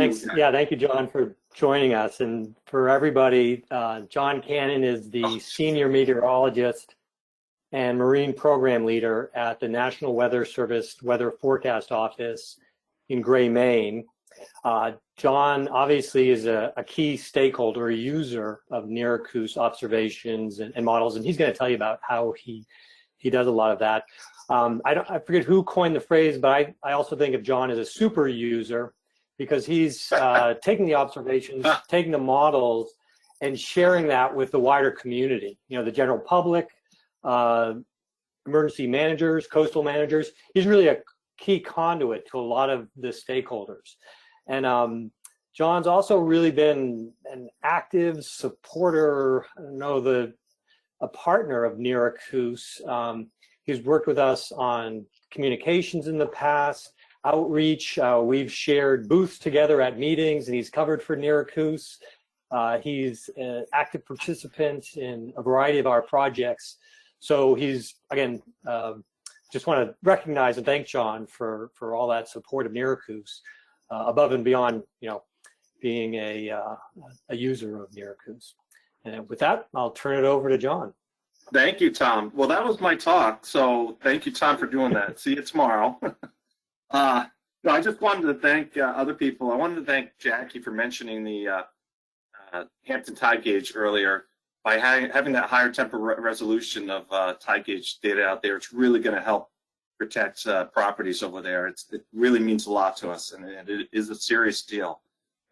Thanks. Yeah, thank you, John, for joining us. And for everybody, John Cannon is the Senior Meteorologist and Marine Program Leader at the National Weather Service Weather Forecast Office in Gray, Maine. John obviously is a key stakeholder, a user of NERACOOS observations and models, and he's going to tell you about how he does a lot of that. I forget who coined the phrase, but I also think of John as a super user, because he's taking the observations, taking the models, and sharing that with the wider community, the general public, emergency managers, coastal managers. He's really a key conduit to a lot of the stakeholders. And John's also really been an active supporter, a partner of NERACOOS. He's worked with us on communications in the past, outreach. We've shared booths together at meetings, and he's covered for NERACOOS. He's an active participant in a variety of our projects. So he's, again, just want to recognize and thank John for all that support of NERACOOS, above and beyond, being a user of NERACOOS. And with that, I'll turn it over to John. Thank you, Tom. Well, that was my talk, so thank you, Tom, for doing that. See you tomorrow. No, I just wanted to thank other people. I wanted to thank Jackie for mentioning the Hampton tide gauge earlier. By having that higher temporal resolution of tide gauge data out there, it's really going to help protect properties over there. It really means a lot to us, and it is a serious deal.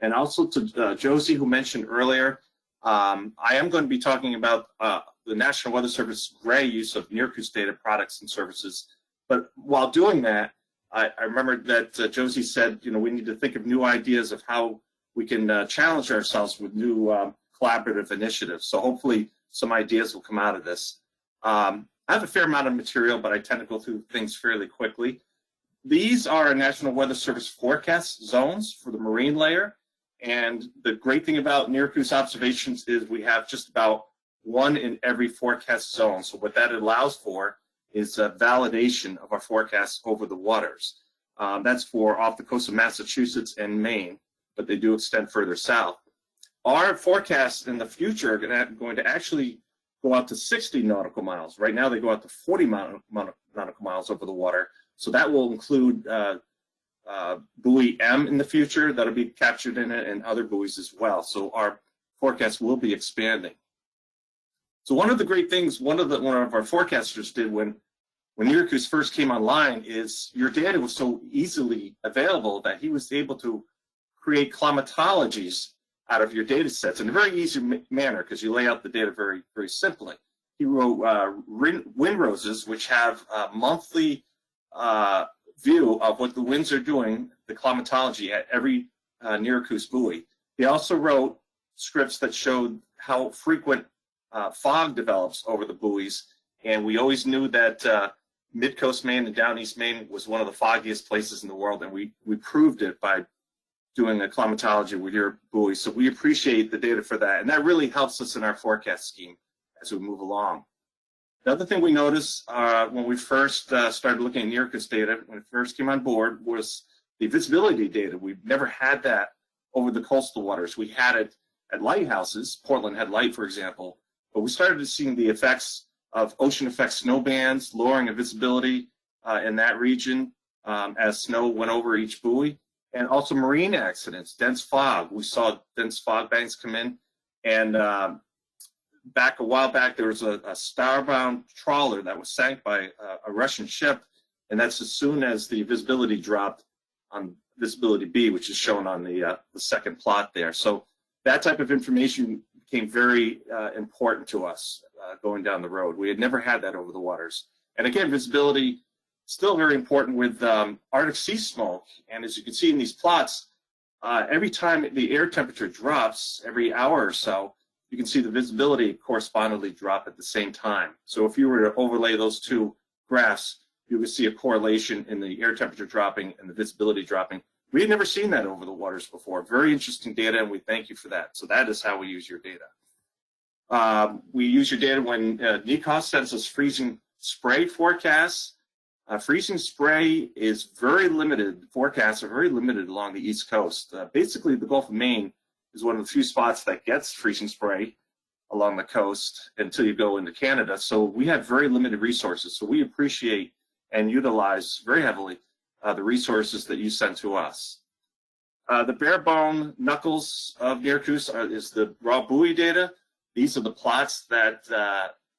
And also to Josie, who mentioned earlier, I am going to be talking about the National Weather Service Gray use of NERACOOS data products and services. But while doing that, I remembered that Josie said, we need to think of new ideas of how we can challenge ourselves with new collaborative initiatives. So hopefully some ideas will come out of this. I have a fair amount of material, but I tend to go through things fairly quickly. These are National Weather Service forecast zones for the marine layer. And the great thing about NERACOOS observations is we have just about one in every forecast zone. So what that allows for is a validation of our forecasts over the waters. That's for off the coast of Massachusetts and Maine, but they do extend further south. Our forecasts in the future are going to actually go out to 60 nautical miles. Right now they go out to 40 nautical miles over the water. So that will include buoy M in the future that'll be captured in it, and other buoys as well. So our forecast will be expanding. So one of the great things one of our forecasters did when NERACOOS first came online is your data was so easily available that he was able to create climatologies out of your data sets in a very easy manner, because you lay out the data very, very simply. He wrote wind roses, which have a monthly view of what the winds are doing, the climatology at every NERACOOS buoy. He also wrote scripts that showed how frequent fog develops over the buoys, and we always knew that mid-coast Maine and down east Maine was one of the foggiest places in the world, and we proved it by doing a climatology with your buoy. So we appreciate the data for that, and that really helps us in our forecast scheme as we move along. The other thing we noticed when we first started looking at NERACOOS data, when it first came on board, was the visibility data. We've never had that over the coastal waters. We had it at lighthouses. Portland had light, for example, but we started seeing the effects of ocean effect snow bands, lowering of visibility in that region as snow went over each buoy, and also marine accidents, dense fog. We saw dense fog banks come in, and a while back, there was a starbound trawler that was sank by a Russian ship, and that's as soon as the visibility dropped on visibility B, which is shown on the second plot there. So that type of information became very important to us going down the road. We had never had that over the waters. And again, visibility still very important with Arctic sea smoke. And as you can see in these plots, every time the air temperature drops, every hour or so, you can see the visibility correspondingly drop at the same time. So if you were to overlay those two graphs, you would see a correlation in the air temperature dropping and the visibility dropping. We had never seen that over the waters before. Very interesting data, and we thank you for that. So that is how we use your data. We use your data when NERACOOS sends us freezing spray forecasts. Freezing spray is very limited. Forecasts are very limited along the East Coast. Basically, the Gulf of Maine is one of the few spots that gets freezing spray along the coast until you go into Canada. So we have very limited resources. So we appreciate and utilize very heavily the resources that you send to us. The bare bone knuckles of NERACOOS is the raw buoy data. These are the plots that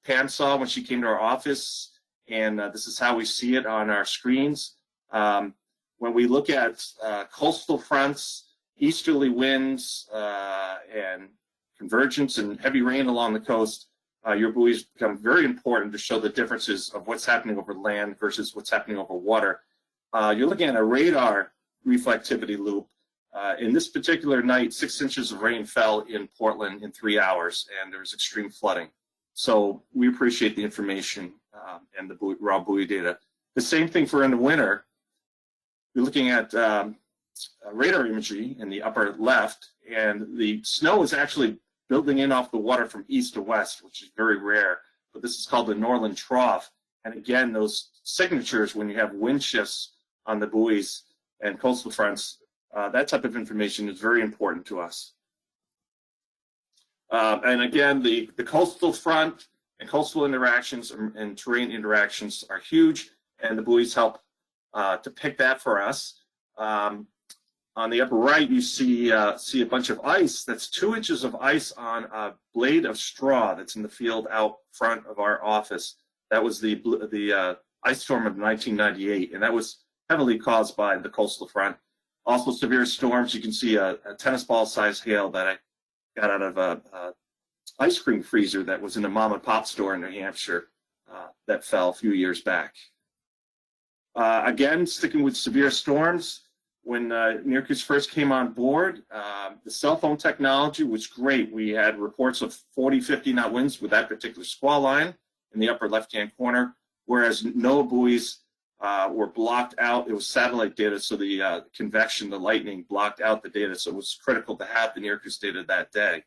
Pam saw when she came to our office, and this is how we see it on our screens. When we look at coastal fronts, easterly winds, and convergence and heavy rain along the coast, your buoys become very important to show the differences of what's happening over land versus what's happening over water. You're looking at a radar reflectivity loop. In this particular night, 6 inches of rain fell in Portland in 3 hours, and there was extreme flooding. So we appreciate the information and the raw buoy data. The same thing for in the winter. You're looking at radar imagery in the upper left, and the snow is actually building in off the water from east to west, which is very rare. But this is called the Norland Trough. And again, those signatures, when you have wind shifts on the buoys and coastal fronts, that type of information is very important to us. And again, the coastal front and coastal interactions and terrain interactions are huge, and the buoys help to pick that for us. On the upper right, you see a bunch of ice. That's 2 inches of ice on a blade of straw that's in the field out front of our office. That was the ice storm of 1998, and that was heavily caused by the coastal front. Also severe storms. You can see a tennis ball size hail that I got out of a ice cream freezer that was in a mom and pop store in New Hampshire that fell a few years back. Again, sticking with severe storms, when NERACOOS first came on board, the cell phone technology was great. We had reports of 40, 50 knot winds with that particular squall line in the upper left-hand corner, whereas NOAA buoys were blocked out. It was satellite data, so the convection, the lightning blocked out the data, so it was critical to have the NERACOOS data that day.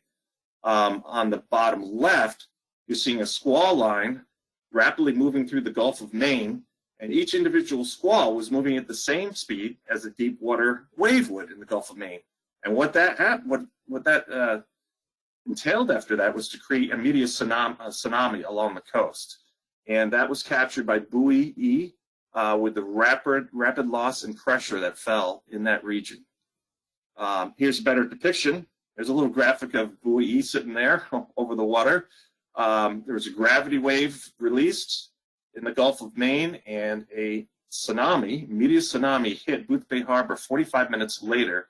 On the bottom left, you're seeing a squall line rapidly moving through the Gulf of Maine, and each individual squall was moving at the same speed as a deep water wave would in the Gulf of Maine. And what that entailed after that was to create a immediate tsunami along the coast. And that was captured by buoy E with the rapid loss in pressure that fell in that region. Here's a better depiction. There's a little graphic of buoy E sitting there over the water. There was a gravity wave released in the Gulf of Maine, and a tsunami, immediate tsunami, hit Boothbay Harbor 45 minutes later,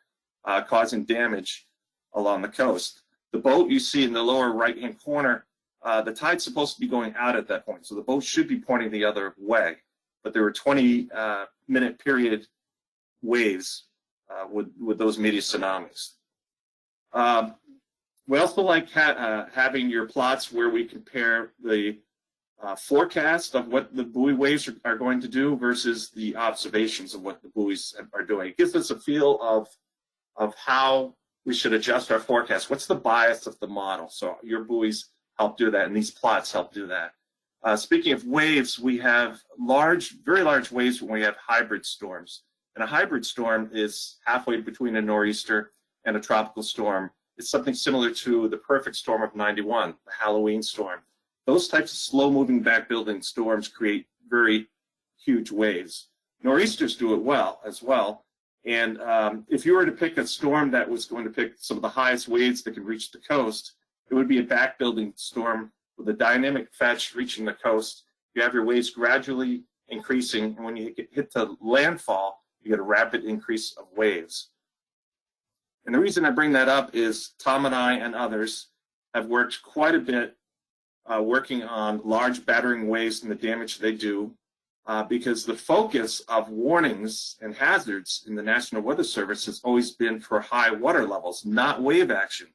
causing damage along the coast. The boat you see in the lower right-hand corner, the tide's supposed to be going out at that point, so the boat should be pointing the other way. But there were 20-minute period waves with those immediate tsunamis. We also like having your plots where we compare the forecast of what the buoy waves are going to do versus the observations of what the buoys are doing. It gives us a feel of how we should adjust our forecast. What's the bias of the model? So your buoys help do that, and these plots help do that. Speaking of waves, we have very large waves when we have hybrid storms. And a hybrid storm is halfway between a nor'easter and a tropical storm. It's something similar to the perfect storm of '91, the Halloween storm. Those types of slow-moving back-building storms create very huge waves. Nor'easters do it well as well. And if you were to pick a storm that was going to pick some of the highest waves that could reach the coast, it would be a back-building storm with a dynamic fetch reaching the coast. You have your waves gradually increasing, and when you hit the landfall, you get a rapid increase of waves. And the reason I bring that up is Tom and I and others have worked quite a bit working on large battering waves and the damage they do, because the focus of warnings and hazards in the National Weather Service has always been for high water levels, not wave action.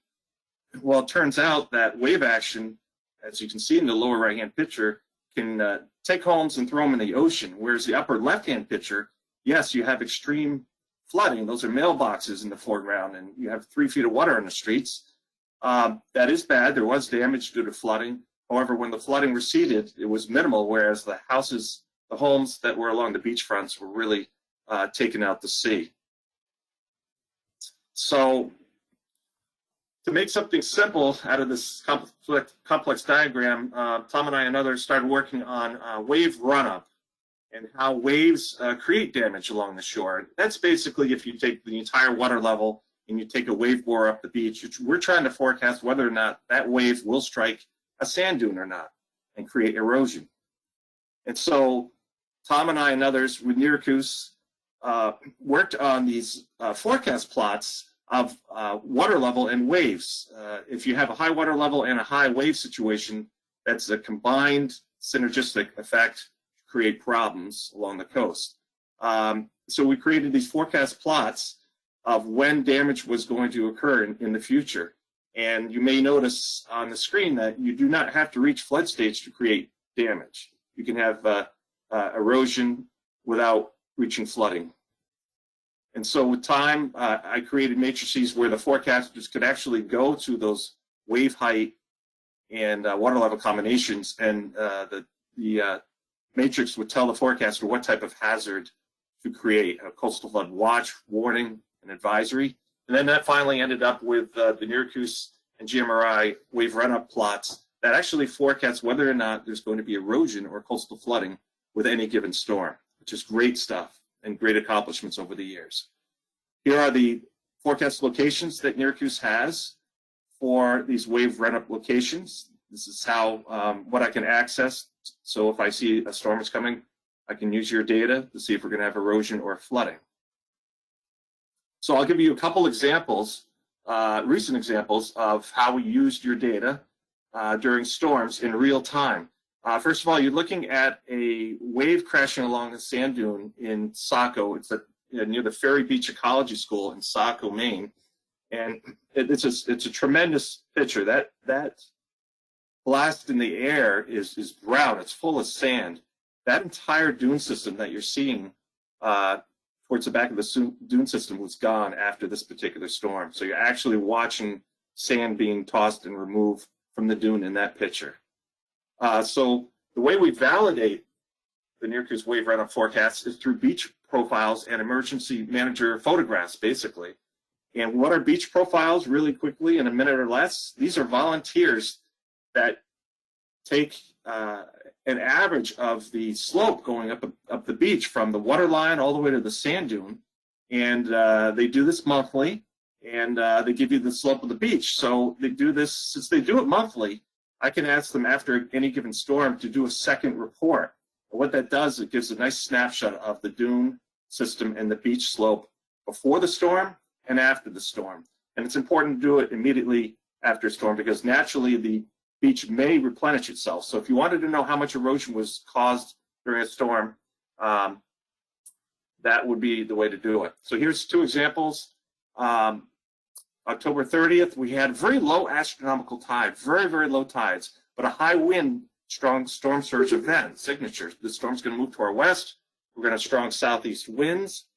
Well, it turns out that wave action, as you can see in the lower right-hand picture, can take homes and throw them in the ocean, whereas the upper left-hand picture, yes, you have extreme flooding. Those are mailboxes in the foreground, and you have 3 feet of water in the streets. That is bad. There was damage due to flooding. However, when the flooding receded, it was minimal, whereas the houses the homes that were along the beachfronts were really taken out to sea. So to make something simple out of this complex diagram, Tom and I and others started working on wave run-up and how waves create damage along the shore. That's basically if you take the entire water level and you take a wave bore up the beach, we're trying to forecast whether or not that wave will strike a sand dune or not and create erosion. And so Tom and I and others with NERACOOS worked on these forecast plots of water level and waves. If you have a high water level and a high wave situation, that's a combined synergistic effect to create problems along the coast. So we created these forecast plots of when damage was going to occur in the future. And you may notice on the screen that you do not have to reach flood stage to create damage. You can have erosion without reaching flooding. And so with time, I created matrices where the forecasters could actually go to those wave height and water level combinations, and the matrix would tell the forecaster what type of hazard to create, a coastal flood watch, warning, and advisory. And then that finally ended up with the NERACOOS and GMRI wave run-up plots that actually forecast whether or not there's going to be erosion or coastal flooding with any given storm, which is great stuff and great accomplishments over the years. Here are the forecast locations that NERACOOS has for these wave run-up locations. This is how what I can access. So if I see a storm is coming, I can use your data to see if we're going to have erosion or flooding. So I'll give you a couple examples, recent examples of how we used your data during storms in real time. First of all, you're looking at a wave crashing along a sand dune in Saco. It's near the Ferry Beach Ecology School in Saco, Maine. And it's a tremendous picture. That blast in the air is brown. It's full of sand. That entire dune system that you're seeing towards the back of the dune system was gone after this particular storm. So you're actually watching sand being tossed and removed from the dune in that picture. So the way we validate the NERACOOS wave run-up forecast is through beach profiles and emergency manager photographs, basically. And what are beach profiles, really quickly, in a minute or less? These are volunteers that take an average of the slope going up the beach from the water line all the way to the sand dune. And they do this monthly, and they give you the slope of the beach. So they do this, since they do it monthly, I can ask them after any given storm to do a second report. And what that does, it gives a nice snapshot of the dune system and the beach slope before the storm and after the storm. And it's important to do it immediately after a storm because naturally the beach may replenish itself. So if you wanted to know how much erosion was caused during a storm, that would be the way to do it. So here's two examples. October 30th, we had very low astronomical tide, very, very low tides, but a high wind, strong storm surge event, signature. The storm's going to move to our west. We're going to have strong southeast winds.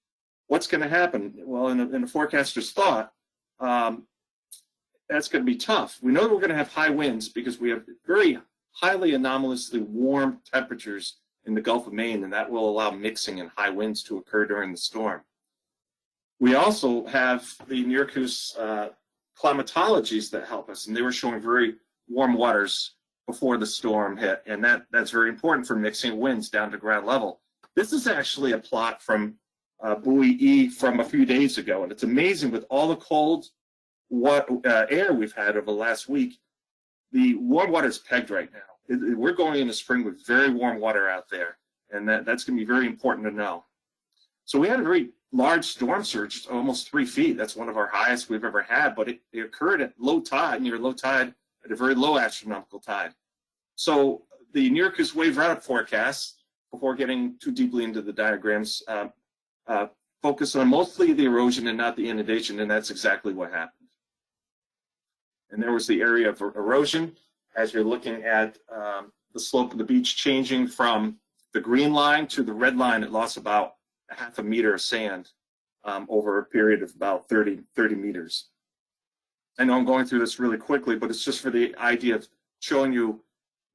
What's going to happen? Well, in the forecaster's thought, that's going to be tough. We know that we're going to have high winds because we have very highly anomalously warm temperatures in the Gulf of Maine, and that will allow mixing and high winds to occur during the storm. We also have the NERACOOS climatologies that help us, and they were showing very warm waters before the storm hit, and that's very important for mixing winds down to ground level. This is actually a plot from buoy E from a few days ago, and it's amazing with all the cold air we've had over the last week. The warm water is pegged right now. We're going into spring with very warm water out there, and that's going to be very important to know. So we had a very large storm surge, almost 3 feet. That's one of our highest we've ever had, but it occurred at low tide, near low tide, at a very low astronomical tide. So the NERACOOS wave run-up forecast, before getting too deeply into the diagrams, focus on mostly the erosion and not the inundation, and that's exactly what happened. And there was the area of erosion as you're looking at the slope of the beach changing from the green line to the red line. It lost about a half a meter of sand over a period of about 30 meters. I know I'm going through this really quickly, but it's just for the idea of showing you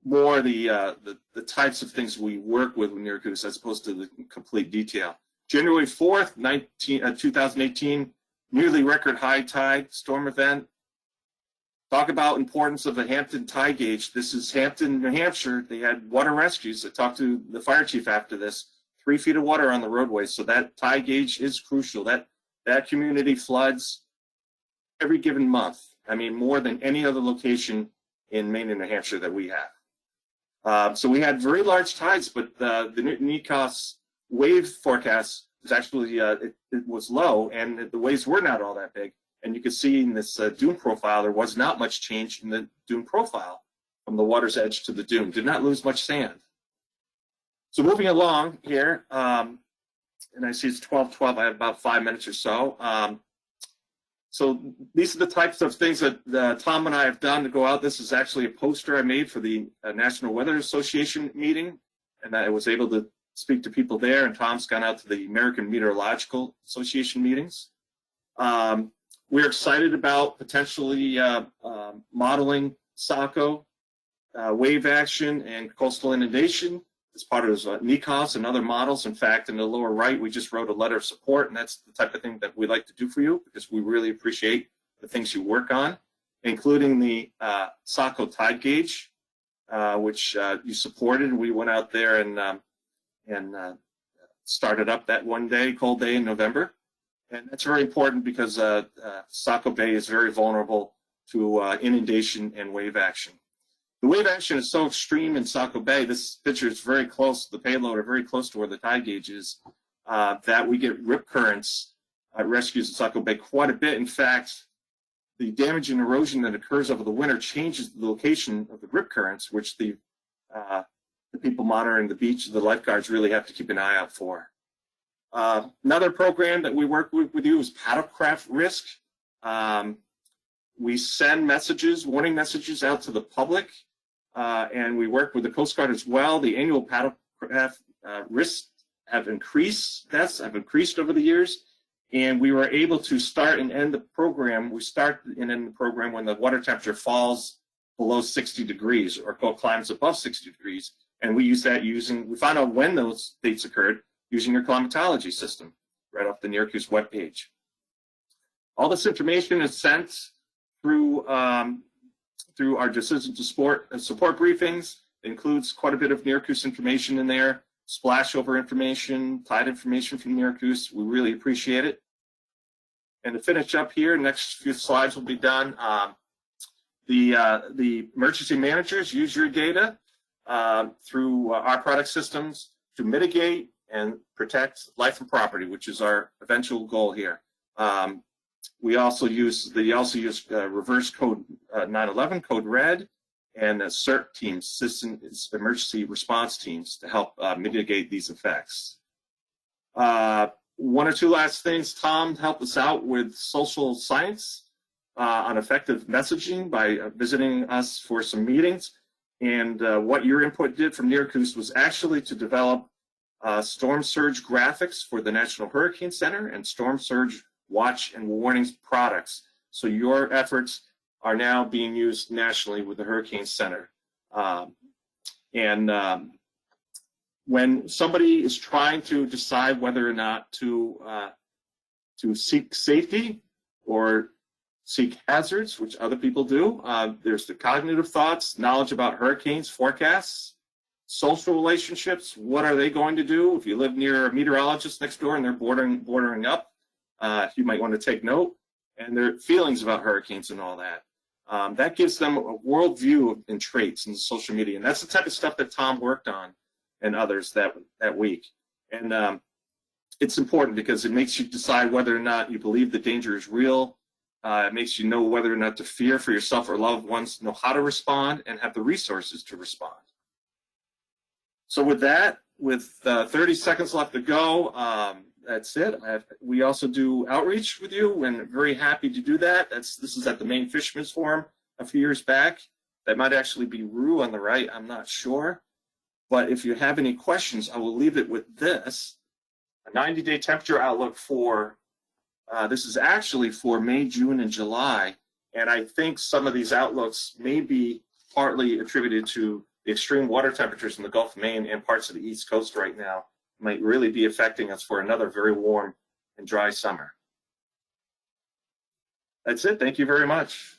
more the types of things we work with NERACOOS as opposed to the complete detail. January 4th, 2018, nearly record high tide storm event. Talk about importance of the Hampton tide gauge. This is Hampton, New Hampshire. They had water rescues. I talked to the fire chief after this. 3 feet of water on the roadway, so that tide gauge is crucial. That community floods every given month. I mean, more than any other location in Maine and New Hampshire that we have. So we had very large tides, but the NERACOOS wave forecast was actually it was low, and the waves were not all that big. And you can see in this dune profile, there was not much change in the dune profile from the water's edge to the dune. Did not lose much sand. So moving along here, and I see it's 12:12. I have about 5 minutes or so. So these are the types of things that Tom and I have done to go out. This is actually a poster I made for the National Weather Association meeting, and I was able to speak to people there. And Tom's gone out to the American Meteorological Association meetings. We're excited about potentially modeling SACO, wave action, and coastal inundation as part of NERACOOS and other models. In fact, in the lower right, we just wrote a letter of support, and that's the type of thing that we like to do for you because we really appreciate the things you work on, including the SACO tide gauge, which you supported. We went out there and started up that one day, cold day in November. And that's very important because Saco Bay is very vulnerable to inundation and wave action. The wave action is so extreme in Saco Bay, this picture is very close, the payload are very close to where the tide gauge is, that we get rip currents rescues in Saco Bay quite a bit. In fact, the damage and erosion that occurs over the winter changes the location of the rip currents, which the people monitoring the beach, the lifeguards really have to keep an eye out for. Another program that we work with you is paddlecraft risk. We send messages, warning messages out to the public, and we work with the Coast Guard as well. The annual paddlecraft risks have increased, deaths have increased over the years, and we were able to start and end the program. We start and end the program when the water temperature falls below 60 degrees or climbs above 60 degrees, and we use that we found out when those dates occurred using your climatology system right off the NERACOOS webpage. All this information is sent through our decision to support briefings. It includes quite a bit of NERACOOS information in there, splashover information, tide information from NERACOOS. We really appreciate it. And to finish up here, next few slides will be done. The emergency managers use your data through our product systems to mitigate and protect life and property, which is our eventual goal here. They also use reverse code 911, code red, and CERT teams, emergency response teams, to help mitigate these effects. One or two last things. Tom helped us out with social science on effective messaging by visiting us for some meetings. And what your input did from NERACOOS was actually to develop storm surge graphics for the National Hurricane Center and storm surge watch and warnings products. So your efforts are now being used nationally with the Hurricane Center. When somebody is trying to decide whether or not to seek safety or seek hazards, which other people do, there's the cognitive thoughts, knowledge about hurricanes, forecasts, social relationships. What are they going to do? If you live near a meteorologist next door and they're bordering up, you might want to take note. And their feelings about hurricanes and all that. That gives them a worldview and traits in social media. And that's the type of stuff that Tom worked on and others that week. And it's important because it makes you decide whether or not you believe the danger is real. It makes you know whether or not to fear for yourself or loved ones, know how to respond, and have the resources to respond. So with that, with 30 seconds left to go, that's it. We also do outreach with you, and very happy to do that. This is at the Maine Fishermen's Forum a few years back. That might actually be Rue on the right, I'm not sure. But if you have any questions, I will leave it with this. A 90-day temperature outlook for, this is actually for May, June, and July. And I think some of these outlooks may be partly attributed to the extreme water temperatures in the Gulf of Maine and parts of the East Coast right now might really be affecting us for another very warm and dry summer. That's it. Thank you very much.